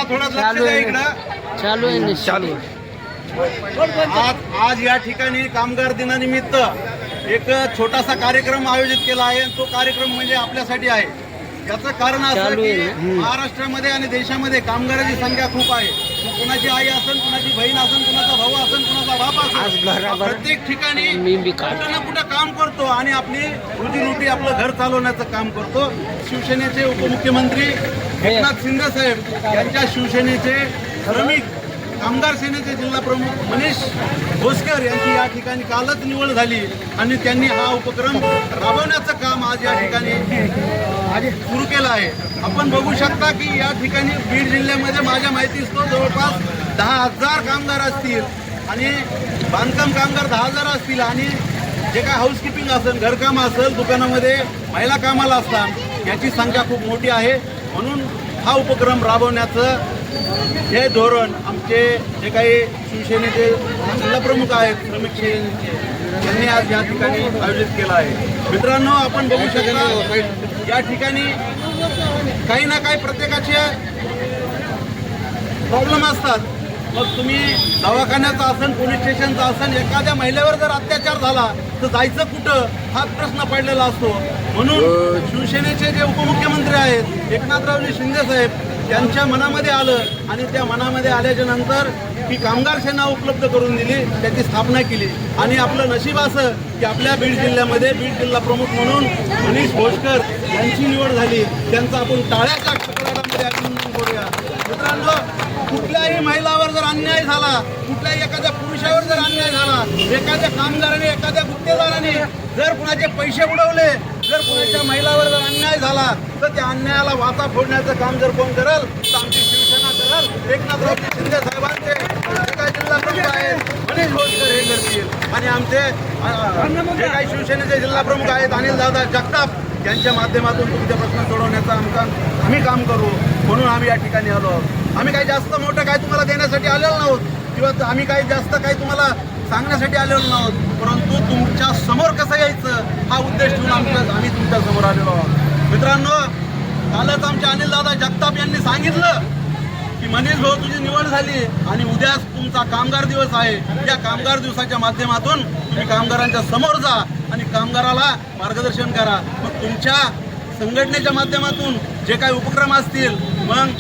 थोडं लक्ष द्या इकडं. चालू आहे चालू आज या ठिकाणी कामगार दिनानिमित्त एक छोटासा कार्यक्रम आयोजित केला आहे. तो कार्यक्रम म्हणजे आपल्यासाठी आहे. याचं कारण असं की महाराष्ट्रामध्ये आणि देशामध्ये कामगारांची संख्या खूप आहे. कुणाची आई असेल, कुणाची बहीण असेल, कुणाचा भाऊ असेल, कुणाचा बाप असेल, प्रत्येक ठिकाणी कुठं ना कुठं काम करतो आणि आपली रोजीरोटी आपलं घर चालवण्याचं काम करतो. शिवसेनेचे उपमुख्यमंत्री एकनाथ शिंदे साहेब यांच्या शिवसेनेचे श्रमिक कामगार सेनेचे जिल्हा प्रमुख मनीष भोसकर यांची या ठिकाणी कालच निवड झाली आणि त्यांनी हा उपक्रम राबवण्याचं काम आज या ठिकाणी सुरू केलं आहे. आपण बघू शकता की या ठिकाणी बीड जिल्ह्यामध्ये माझ्या माहितीस तो जवळपास 10,000 कामगार असतील आणि बांधकाम कामगार 10,000 असतील आणि जे काय हाऊसकीपिंग असेल, घरकाम असेल, दुकानामध्ये महिला कामाला असतात, याची संख्या खूप मोठी आहे. म्हणून हा उपक्रम राबवण्याचं हे धोरण आमचे जे काही शिवसेनेचे जिल्हा प्रमुख आहेत श्रमिक सेनेचे त्यांनी आज या ठिकाणी आयोजित केलं आहे. मित्रांनो, आपण बघू शकता या ठिकाणी काही ना काही प्रत्येकाचे प्रॉब्लेम असतात. मग तुम्ही दवाखान्याचा असेल, पोलीस स्टेशनचा असेल, एखाद्या महिलेवर जर अत्याचार झाला तर जायचं कुठं हाच प्रश्न पडलेला असतो. म्हणून शिवसेनेचे जे उपमुख्यमंत्री आहेत एकनाथरावजी शिंदे साहेब त्यांच्या मनामध्ये आलं आणि त्या मनामध्ये आल्याच्या नंतर ही कामगार सेना उपलब्ध करून दिली, त्याची स्थापना केली. आणि आपलं नशीब असं की आपल्या बीड जिल्ह्यामध्ये बीड जिल्हा प्रमुख म्हणून मनीष भोसकर यांची निवड झाली. त्यांचा आपण टाळ्याच्या कडकडाटामध्ये अभिनंदन करूया. मित्रांनो, कुठल्याही महिलावर जर अन्याय झाला, कुठल्याही एखाद्या पुरुषावर जर अन्याय झाला, एखाद्या कामगाराने, एखाद्या गुत्तेदाराने जर कुणाचे पैसे उडवले, जर कुणाच्या महिलावर जर अन्याय झाला तर त्या अन्यायाला वाचा फोडण्याचं काम जर कोण करल तर आमची शिवसेना करल. एकनाथरावजी शिंदे साहेबांचे जे काही जिल्हा प्रमुख आहेत मनीष भोसकर हे करतील आणि आमचे जे काही शिवसेनेचे जिल्हा प्रमुख आहेत अनिलदादा जगताप यांच्या माध्यमातून तुमचे प्रश्न सोडवण्याचं आम्ही काम करू. म्हणून आम्ही या ठिकाणी आलो आहोत. आम्ही काही जास्त मोठं काय तुम्हाला देण्यासाठी आलेलो नव्हत किंवा आम्ही काही जास्त काही तुम्हाला सांगण्यासाठी आलेलो नव्हत, परंतु तुमच्या समोर कसं यायचं हा उद्देश ठेवून आम्ही तुमच्या समोर आलेलो आहोत. मित्रांनो, कालच आमच्या अनिलदादा जगताप यांनी सांगितलं की मनीष भाऊ तुझी निवड झाली आणि उद्या तुमचा कामगार दिवस आहे. या कामगार दिवसाच्या माध्यमातून तुम्ही कामगारांच्या समोर जा आणि कामगाराला मार्गदर्शन करा. मग तुमच्या संघटनेच्या माध्यमातून जे काही उपक्रम असतील, मग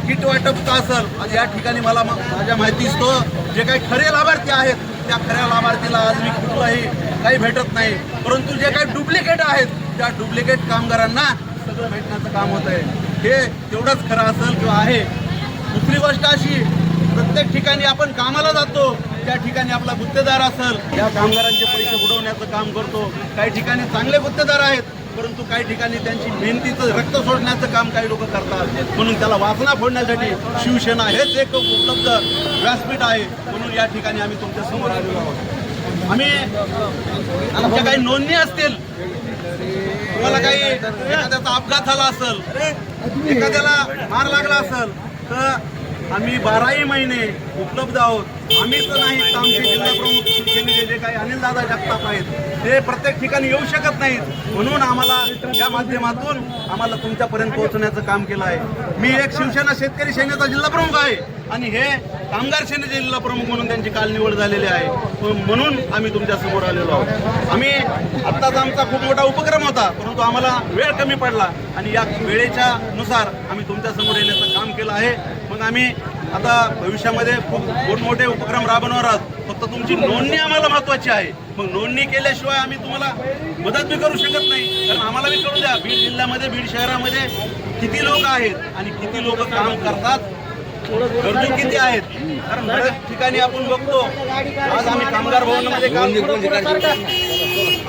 किट वाटप का असेल, आज या ठिकाणी मला माझ्या माहितीच तो जे काही खरे लाभार्थी आहेत त्या खऱ्या लाभार्थीला आज मी कुठलाही काही भेटत नाही, परंतु जे काही डुप्लिकेट आहेत त्या डुप्लिकेट कामगारांना सगळं भेटण्याचं काम होत आहे. हे तेवढंच खरं असेल किंवा आहे. दुसरी गोष्ट अशी, प्रत्येक ठिकाणी आपण कामाला जातो त्या ठिकाणी आपला गुत्तेदार असेल, या कामगारांचे पैसे बुडवण्याचं काम करतो. काही ठिकाणी चांगले गुत्तेदार आहेत, परंतु काही ठिकाणी त्यांची मेहनतीचं रक्त सोडण्याचं काम काही लोक करतात. म्हणून त्याला वासना फोडण्यासाठी शिवसेना हेच एक उपलब्ध व्यासपीठ आहे. म्हणून या ठिकाणी आम्ही तुमच्या समोर आलेलो आहोत. आम्ही आमच्या काही नोंदणी असतील, तुम्हाला काही एखाद्याचा अपघात झाला असेल, एखाद्याला मार लागला असेल तर आम्ही 12ही महिने उपलब्ध आहोत. आम्हीच नाही तर आमचे जिल्हा प्रमुख शिवसेनेचे जे काही अनिलदादा जगताप आहेत ते प्रत्येक ठिकाणी येऊ शकत नाहीत. म्हणून आम्हाला या माध्यमातून आम्हाला तुमच्यापर्यंत पोहोचण्याचं काम केलं आहे. मी एक शिवसेना शेतकरी सेनेचा जिल्हा प्रमुख आहे आणि हे कामगार सेनेचे जिल्हा प्रमुख म्हणून त्यांची काल निवड झालेली आहे. म्हणून आम्ही तुमच्या समोर आलेलो आहोत. आम्ही आत्ताच आमचा खूप मोठा उपक्रम होता, परंतु आम्हाला वेळ कमी पडला आणि या वेळेच्या नुसार आम्ही तुमच्या समोर येण्याचं काम केलं आहे. मग आम्ही आता भविष्यामध्ये खूप मोठमोठे उपक्रम राबवणार आहोत. फक्त तुमची नोंदणी आम्हाला महत्त्वाची आहे. मग नोंदणी केल्याशिवाय आम्ही तुम्हाला मदत बी करू शकत नाही. कारण आम्हाला बी कळू द्या बीड जिल्ह्यामध्ये, बीड शहरामध्ये किती लोक आहेत आणि किती लोक काम करतात, गरजू किती आहेत. कारण बऱ्याच ठिकाणी आपण बघतो. आज आम्ही कामगार भवनमध्ये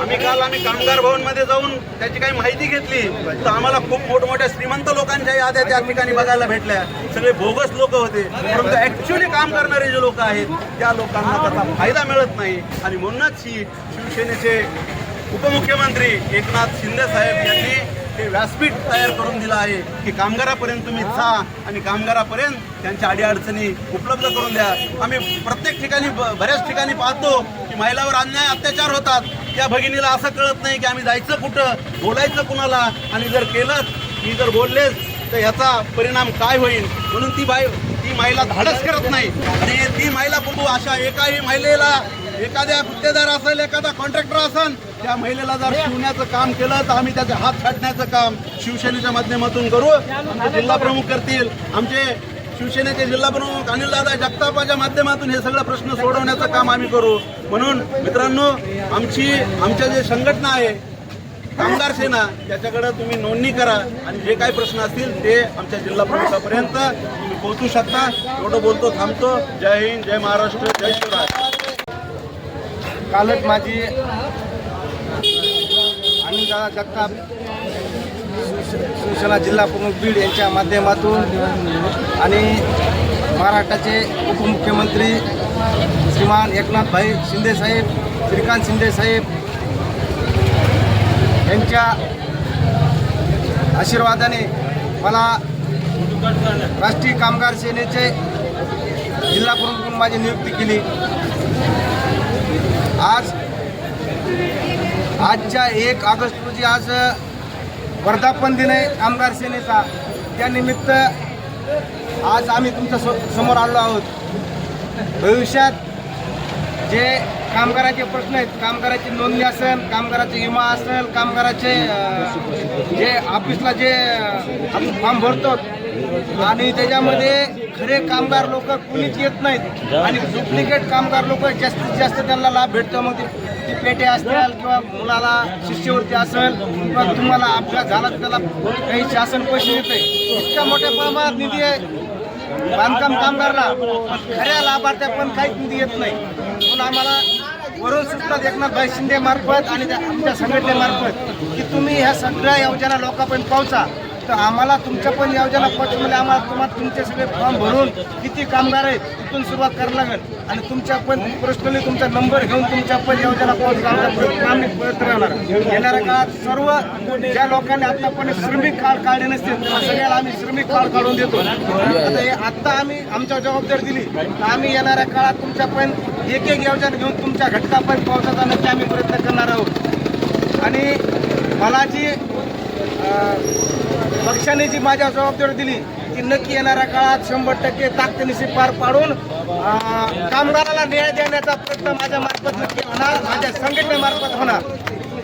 आम्ही कामगार भवनमध्ये जाऊन त्याची काही माहिती घेतली तर आम्हाला खूप मोठमोठ्या श्रीमंत लोकांच्या याद्या त्या ठिकाणी बघायला भेटल्या. सगळे बोगस लोक होते, परंतु ऍक्च्युली काम करणारे जे लोक आहेत त्या लोकांना त्याचा फायदा मिळत नाही. आणि म्हणूनच ही शिवसेनेचे उपमुख्यमंत्री एकनाथ शिंदे साहेब यांनी हे व्यासपीठ तयार करून दिलं आहे की कामगारापर्यंत तुम्ही जा आणि कामगारापर्यंत त्यांच्या अडीअडचणी उपलब्ध करून द्या. आम्ही प्रत्येक ठिकाणी बऱ्याच ठिकाणी पाहतो की महिलावर अन्याय अत्याचार होतात. त्या भगिनीला असं कळत नाही की आम्ही जायचं कुठं, बोलायचं कुणाला, आणि जर केलं, मी जर बोललेच तर ह्याचा परिणाम काय होईल म्हणून ती महिला धाडस करत नाही. आणि ती महिला बघू अशा एकाही महिलेला एखाद्या गुत्तेदार असेल एखादा कॉन्ट्रॅक्टर असेल त्या महिलेला जर शिवण्याचं काम केलं तर आम्ही त्याचे हात छाटण्याचं काम शिवसेनेच्या माध्यमातून करू. आमचे जिल्हा प्रमुख करतील, आमचे शिवसेनेचे जिल्हा प्रमुख अनिलदादा जगतापाच्या माध्यमातून हे सगळं प्रश्न सोडवण्याचं काम आम्ही करू. म्हणून मित्रांनो आमच्या जे संघटना आहे कामगार सेना त्याच्याकडे तुम्ही नोंदणी करा आणि जे काही प्रश्न असतील ते आमच्या जिल्हा प्रमुखापर्यंत तुम्ही पोहोचू शकता. एवढं बोलतो थांबतो. जय हिंद, जय महाराष्ट्र, जय शिवराय. कालच माझी अनिलदादा जगताप शिवसेना जिल्हा प्रमुख बीड यांच्या माध्यमातून आणि महाराष्ट्राचे उपमुख्यमंत्री श्रीमान एकनाथभाई शिंदेसाहेब, श्रीकांत शिंदेसाहेब यांच्या आशीर्वादाने मला राष्ट्रीय कामगार सेनेचे जिल्हा प्रमुख म्हणून माझी नियुक्ती केली. आजच्या 1 ऑगस्ट रोजी आज वर्धापन दिन आहे कामगार सेनेचा. त्यानिमित्त आज आम्ही तुमच्या समोर आलो आहोत. भविष्यात जे कामगाराचे प्रश्न आहेत, कामगाराची नोंदणी असेल, कामगाराचे विमा असेल, कामगाराचे जे ऑफिसला जे आपण फॉर्म भरतो आणि त्याच्यामध्ये खरे कामगार लोक कुणीच येत नाहीत आणि डुप्लिकेट कामगार लोक जास्तीत जास्त त्यांना लाभ भेटतो. मग ती पेटे असतील किंवा मुलाला शिष्यवृत्ती असेल किंवा तुम्हाला अपघात झाला तर त्याला काही शासन पैसे देते. इतक्या मोठ्या प्रमाणात निधी आहे बांधकाम कामगारला, पण खऱ्या लाभार्थ्या पण काहीच निधी येत नाही. म्हणून आम्हाला वरून सूचना एकनाथभाई शिंदे मार्फत आणि आमच्या संघटनेमार्फत की तुम्ही ह्या सगळ्या योजना लोकांपर्यंत पोहोचा. तर आम्हाला तुमच्या पण योजना पोहोचवल्या आम्हाला तुमचे सगळे फॉर्म भरून किती कामगार आहेत तिथून सुरुवात करावी लागेल आणि तुमच्या पण पर्सनली तुमचा नंबर घेऊन तुमच्या पण योजना पोहोचला आम्ही प्रयत्न राहणार. येणाऱ्या काळात सर्व ज्या लोकांनी आतापर्यंत श्रमिक कार्ड काढले नसतील सगळ्याला आम्ही श्रमिक कार्ड काढून देतो. आता आम्ही आमच्या जबाबदारी दिली तर आम्ही येणाऱ्या काळात तुमच्या पण एक योजना घेऊन तुमच्या घटकापर्यंत पोहोचत नक्की आम्ही प्रयत्न करणार आहोत. आणि मला जी पक्षाने जी माझ्या जबाबदारी दिली ती नक्की येणाऱ्या काळात 100% ताकदीनिशी पार पाडून कामगाराला न्याय देण्याचा प्रयत्न माझ्या मार्फत नक्की होणार, माझ्या संघटनेमार्फत होणार.